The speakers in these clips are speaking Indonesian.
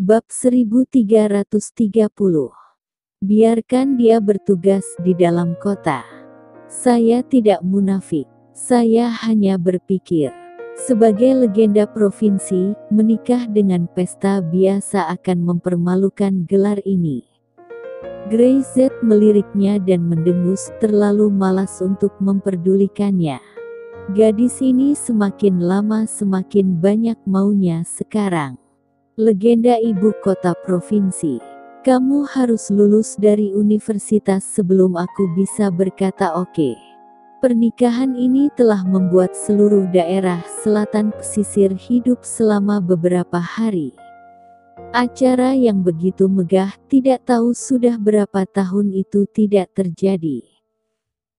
Bab 1330. Biarkan dia bertugas di dalam kota. Saya tidak munafik. Saya hanya berpikir. Sebagai legenda provinsi, menikah dengan pesta biasa akan mempermalukan gelar ini. Grey Z meliriknya dan mendengus, terlalu malas untuk memperdulikannya. Gadis ini semakin lama semakin banyak maunya sekarang. Legenda ibu kota provinsi. Kamu harus lulus dari universitas sebelum aku bisa berkata oke. Pernikahan ini telah membuat seluruh daerah selatan pesisir hidup selama beberapa hari. Acara yang begitu megah, tidak tahu sudah berapa tahun itu tidak terjadi.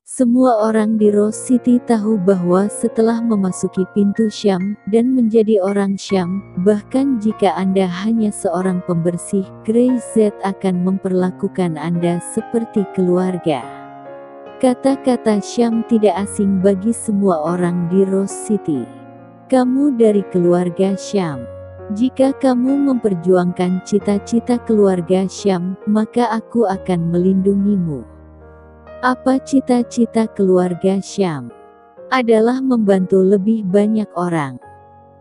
Semua orang di Rose City tahu bahwa setelah memasuki pintu Syam, dan menjadi orang Syam, bahkan jika Anda hanya seorang pembersih, Grey Z akan memperlakukan Anda seperti keluarga. Kata-kata Syam tidak asing bagi semua orang di Rose City. Kamu dari keluarga Syam. Jika kamu memperjuangkan cita-cita keluarga Syam, maka aku akan melindungimu. Apa cita-cita keluarga Syam? Adalah membantu lebih banyak orang.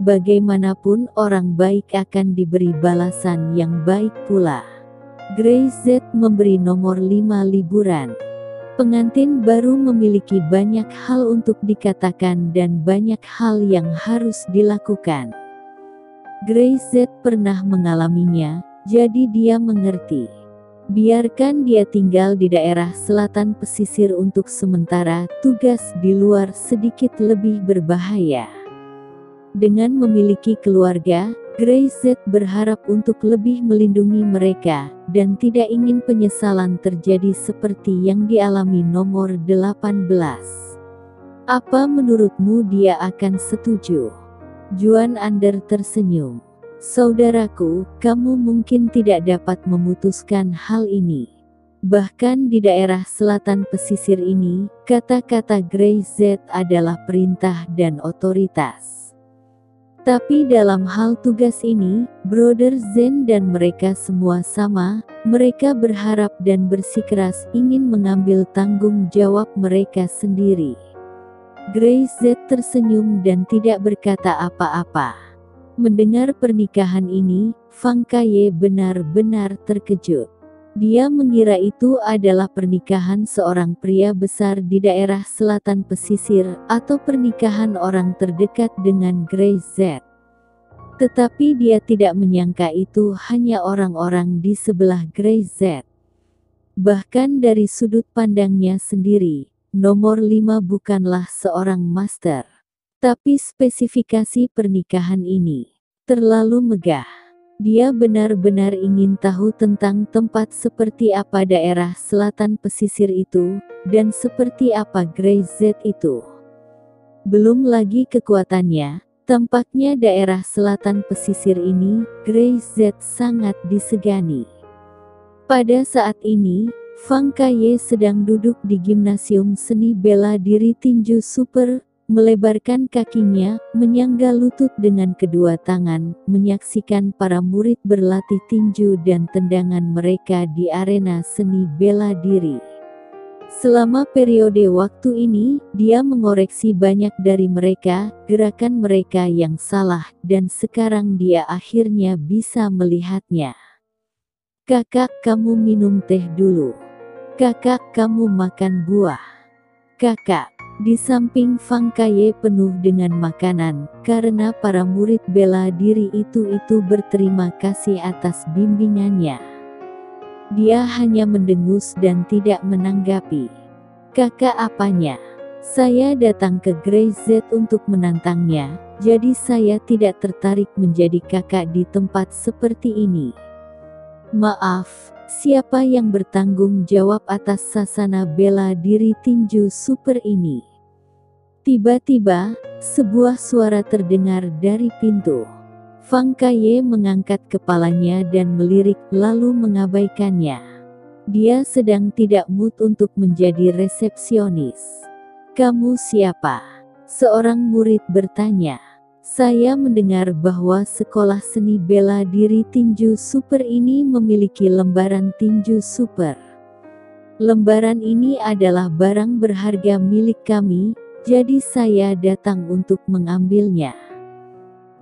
Bagaimanapun orang baik akan diberi balasan yang baik pula. Grey Z memberi nomor 5 liburan. Pengantin baru memiliki banyak hal untuk dikatakan dan banyak hal yang harus dilakukan. Grey Z pernah mengalaminya, jadi dia mengerti. Biarkan dia tinggal di daerah selatan pesisir untuk sementara, tugas di luar sedikit lebih berbahaya. Dengan memiliki keluarga, Grey Z berharap untuk lebih melindungi mereka, dan tidak ingin penyesalan terjadi seperti yang dialami nomor 18. Apa menurutmu dia akan setuju? Juan Ander tersenyum. Saudaraku, kamu mungkin tidak dapat memutuskan hal ini. Bahkan di daerah selatan pesisir ini, kata-kata Grey Z adalah perintah dan otoritas. Tapi dalam hal tugas ini, Brother Zen dan mereka semua sama, mereka berharap dan bersikeras ingin mengambil tanggung jawab mereka sendiri. Grey Z tersenyum dan tidak berkata apa-apa. Mendengar pernikahan ini, Fang Kaye benar-benar terkejut. Dia mengira itu adalah pernikahan seorang pria besar di daerah selatan pesisir, atau pernikahan orang terdekat dengan Grey Z. Tetapi dia tidak menyangka itu hanya orang-orang di sebelah Grey Z. Bahkan dari sudut pandangnya sendiri, nomor 5 bukanlah seorang master. Tapi spesifikasi pernikahan ini terlalu megah. Dia benar-benar ingin tahu tentang tempat seperti apa daerah selatan pesisir itu, dan seperti apa Grey Z itu. Belum lagi kekuatannya, tampaknya daerah selatan pesisir ini, Grey Z sangat disegani. Pada saat ini, Fang Kaye sedang duduk di gimnasium seni bela diri tinju super, melebarkan kakinya, menyangga lutut dengan kedua tangan, menyaksikan para murid berlatih tinju dan tendangan mereka di arena seni bela diri. Selama periode waktu ini, dia mengoreksi banyak dari mereka, gerakan mereka yang salah, dan sekarang dia akhirnya bisa melihatnya. Kakak, kamu minum teh dulu. Kakak, kamu makan buah. Kakak. Di samping Fang Kaye penuh dengan makanan, karena para murid bela diri itu berterima kasih atas bimbingannya. Dia hanya mendengus dan tidak menanggapi. Kakak apanya? Saya datang ke Grey Z untuk menantangnya, jadi saya tidak tertarik menjadi kakak di tempat seperti ini. Maaf, siapa yang bertanggung jawab atas sasana bela diri tinju super ini? Tiba-tiba, sebuah suara terdengar dari pintu. Fang Kaye mengangkat kepalanya dan melirik, lalu mengabaikannya. Dia sedang tidak mood untuk menjadi resepsionis. Kamu siapa? Seorang murid bertanya. Saya mendengar bahwa sekolah seni bela diri tinju super ini memiliki lembaran tinju super. Lembaran ini adalah barang berharga milik kami, jadi saya datang untuk mengambilnya.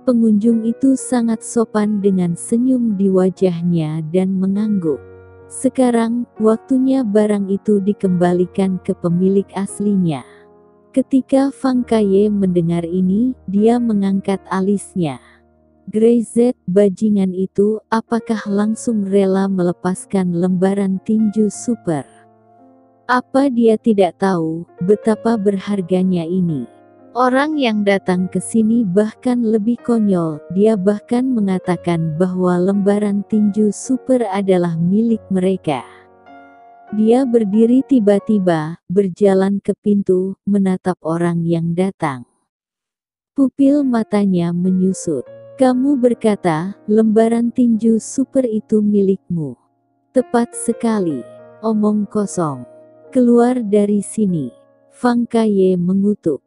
Pengunjung itu sangat sopan dengan senyum di wajahnya dan mengangguk. Sekarang, waktunya barang itu dikembalikan ke pemilik aslinya. Ketika Fang Kaye mendengar ini, dia mengangkat alisnya. Greyz, bajingan itu, apakah langsung rela melepaskan lembaran tinju super? Apa dia tidak tahu betapa berharganya ini? Orang yang datang ke sini bahkan lebih konyol, dia bahkan mengatakan bahwa lembaran tinju super adalah milik mereka. Dia berdiri tiba-tiba, berjalan ke pintu, menatap orang yang datang. Pupil matanya menyusut. Kamu berkata, lembaran tinju super itu milikmu. Tepat sekali. Omong kosong. Keluar dari sini. Fang Kaye mengutuk.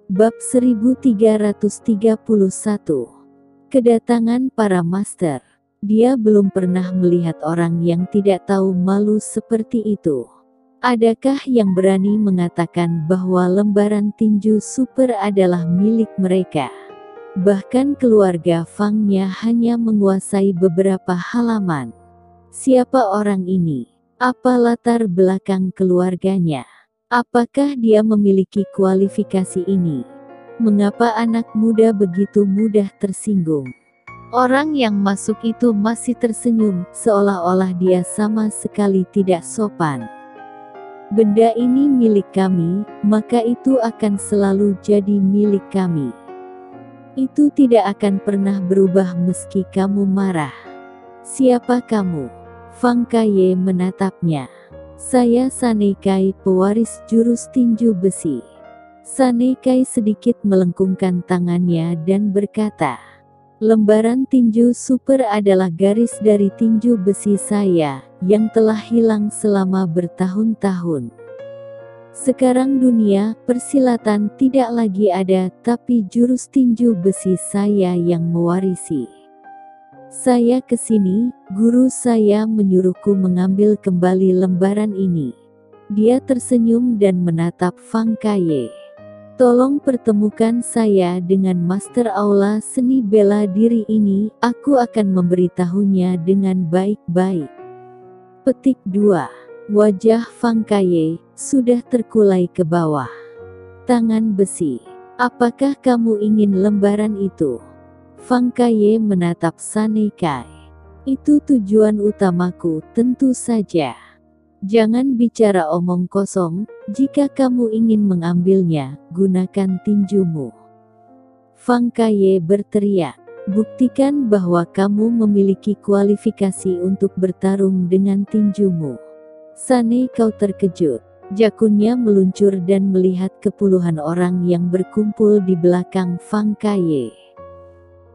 Bab 1331. Kedatangan para master. Dia belum pernah melihat orang yang tidak tahu malu seperti itu. Adakah yang berani mengatakan bahwa lembaran tinju super adalah milik mereka? Bahkan keluarga Fangnya hanya menguasai beberapa halaman. Siapa orang ini? Apa latar belakang keluarganya? Apakah dia memiliki kualifikasi ini? Mengapa anak muda begitu mudah tersinggung? Orang yang masuk itu masih tersenyum, seolah-olah dia sama sekali tidak sopan. Benda ini milik kami, maka itu akan selalu jadi milik kami. Itu tidak akan pernah berubah meski kamu marah. Siapa kamu? Fang Kaye menatapnya. Saya Sanekai, pewaris jurus tinju besi. Sanekai sedikit melengkungkan tangannya dan berkata, lembaran tinju super adalah garis dari tinju besi saya, yang telah hilang selama bertahun-tahun. Sekarang dunia persilatan tidak lagi ada, tapi jurus tinju besi saya yang mewarisi. Saya kesini, guru saya menyuruhku mengambil kembali lembaran ini. Dia tersenyum dan menatap Fang Kaye. Tolong pertemukan saya dengan master aula seni bela diri ini, aku akan memberitahunya dengan baik-baik. Petik 2. Wajah Fang Kaye sudah terkulai ke bawah. Tangan besi. Apakah kamu ingin lembaran itu? Fang Kaye menatap Sanekai. Itu tujuan utamaku, tentu saja. Jangan bicara omong kosong, jika kamu ingin mengambilnya, gunakan tinjumu. Fang Kaye berteriak, buktikan bahwa kamu memiliki kualifikasi untuk bertarung dengan tinjumu. Sanekai terkejut. Jakunnya meluncur dan melihat ke puluhan orang yang berkumpul di belakang Fang Kaye.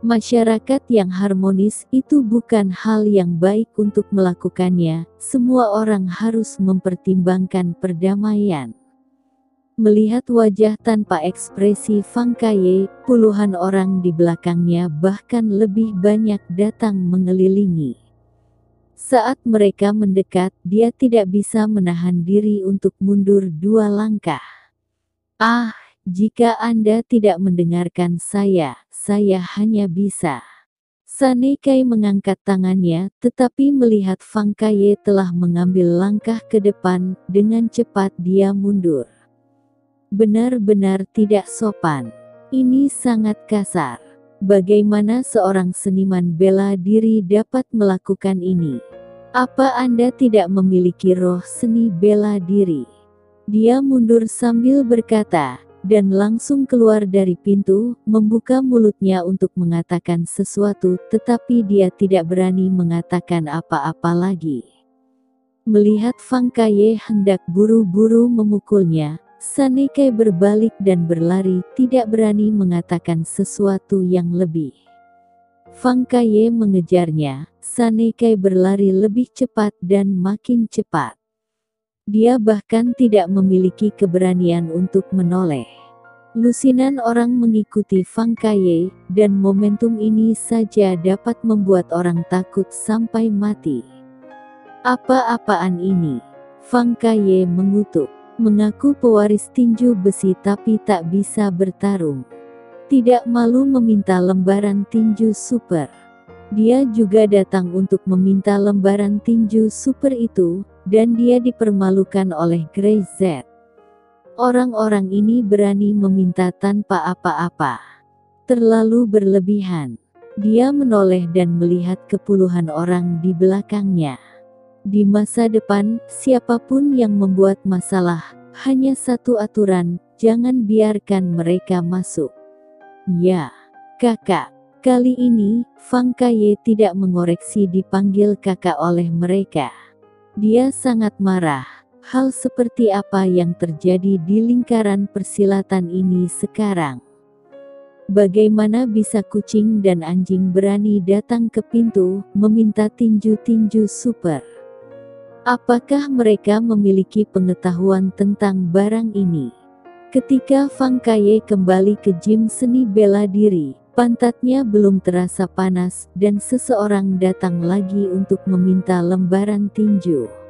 Masyarakat yang harmonis itu bukan hal yang baik untuk melakukannya, semua orang harus mempertimbangkan perdamaian. Melihat wajah tanpa ekspresi Fang Kaye, puluhan orang di belakangnya bahkan lebih banyak datang mengelilingi. Saat mereka mendekat, dia tidak bisa menahan diri untuk mundur 2 langkah. Ah! Jika Anda tidak mendengarkan saya hanya bisa. Sanekai mengangkat tangannya, tetapi melihat Fang Kaye telah mengambil langkah ke depan, dengan cepat dia mundur. Benar-benar tidak sopan. Ini sangat kasar. Bagaimana seorang seniman bela diri dapat melakukan ini? Apa Anda tidak memiliki roh seni bela diri? Dia mundur sambil berkata, dan langsung keluar dari pintu, membuka mulutnya untuk mengatakan sesuatu, tetapi dia tidak berani mengatakan apa-apa lagi. Melihat Fang Kaye hendak buru-buru memukulnya, Sanekai berbalik dan berlari, tidak berani mengatakan sesuatu yang lebih. Fang Kaye mengejarnya, Sanekai berlari lebih cepat dan makin cepat. Dia bahkan tidak memiliki keberanian untuk menoleh. Lusinan orang mengikuti Fang Kaye, dan momentum ini saja dapat membuat orang takut sampai mati. Apa-apaan ini? Fang Kaye mengutuk. Mengaku pewaris tinju besi tapi tak bisa bertarung. Tidak malu meminta lembaran tinju super. Dia juga datang untuk meminta lembaran tinju super itu, dan dia dipermalukan oleh Grey Z. Orang-orang ini berani meminta tanpa apa-apa. Terlalu berlebihan. Dia menoleh dan melihat kepuluhan orang di belakangnya. Di masa depan, siapapun yang membuat masalah, hanya satu aturan, jangan biarkan mereka masuk. Ya, kakak. Kali ini, Fang Kaye tidak mengoreksi dipanggil kakak oleh mereka. Dia sangat marah. Hal seperti apa yang terjadi di lingkaran persilatan ini sekarang? Bagaimana bisa kucing dan anjing berani datang ke pintu, meminta tinju-tinju super? Apakah mereka memiliki pengetahuan tentang barang ini? Ketika Fang Kaye kembali ke gym seni bela diri, pantatnya belum terasa panas, dan seseorang datang lagi untuk meminta lembaran tinju.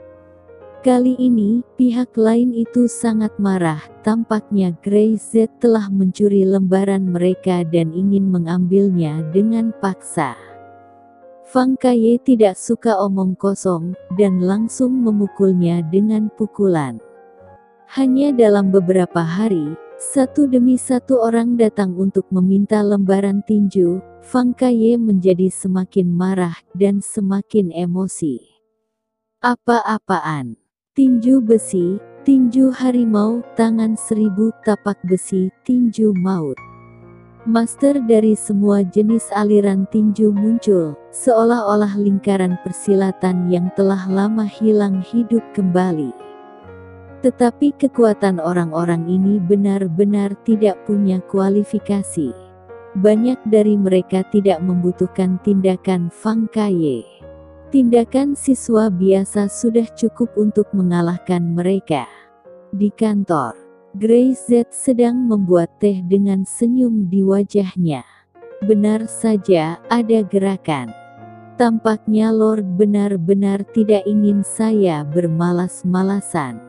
Kali ini, pihak lain itu sangat marah. Tampaknya Grey Z telah mencuri lembaran mereka dan ingin mengambilnya dengan paksa. Fang Kaye tidak suka omong kosong, dan langsung memukulnya dengan pukulan. Hanya dalam beberapa hari, satu demi satu orang datang untuk meminta lembaran tinju. Fang Kaye menjadi semakin marah dan semakin emosi. Apa-apaan? Tinju besi, tinju harimau, tangan 1000 tapak besi, tinju maut. Master dari semua jenis aliran tinju muncul, seolah-olah lingkaran persilatan yang telah lama hilang hidup kembali. Tetapi kekuatan orang-orang ini benar-benar tidak punya kualifikasi. Banyak dari mereka tidak membutuhkan tindakan Fang Kaye. Tindakan siswa biasa sudah cukup untuk mengalahkan mereka. Di kantor, Grey Z sedang membuat teh dengan senyum di wajahnya. Benar saja, ada gerakan. Tampaknya Lord benar-benar tidak ingin saya bermalas-malasan.